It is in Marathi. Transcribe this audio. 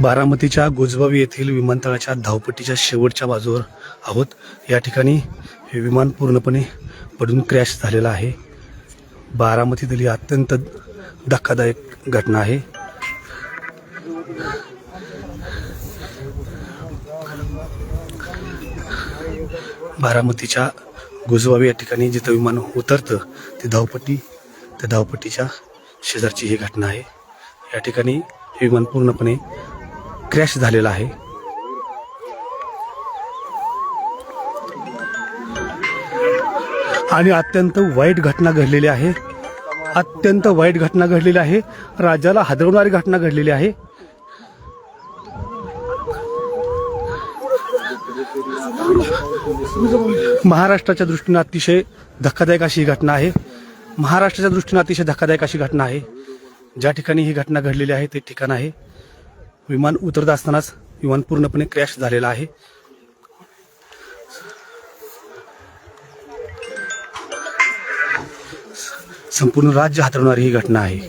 बारामतीच्या गुजबावी येथील विमानतळाच्या धावपट्टीच्या शेवटच्या बाजूवर आहोत। या ठिकाणी हे विमान पूर्णपणे पडून क्रॅश झालेलं आहे। बारामतीतील ही अत्यंत धक्कादायक घटना आहे। बारामतीच्या गुजबावी या ठिकाणी जिथं विमान उतरतं ती त्या धावपट्टीच्या शेजारची ही घटना आहे। या ठिकाणी हे विमान पूर्णपणे क्रॅश झालेला आहे। आणि अत्यंत वाईट घटना घडलेली आहे। अत्यंत वाईट घटना घडलेली आहे। राज्याला हादरवणारी घटना घडलेली आहे। महाराष्ट्राच्या दृष्टीने अतिशय धक्कादायक अशी ही घटना आहे। महाराष्ट्राच्या दृष्टीने अतिशय धक्कादायक अशी घटना आहे। ज्या ठिकाणी ही घटना घडलेली आहे ते ठिकाण आहे विमान उतरत असतानाच विमान पूर्णपणे क्रॅश झालेला आहे। संपूर्ण राज्य हादरवणारी ही घटना आहे।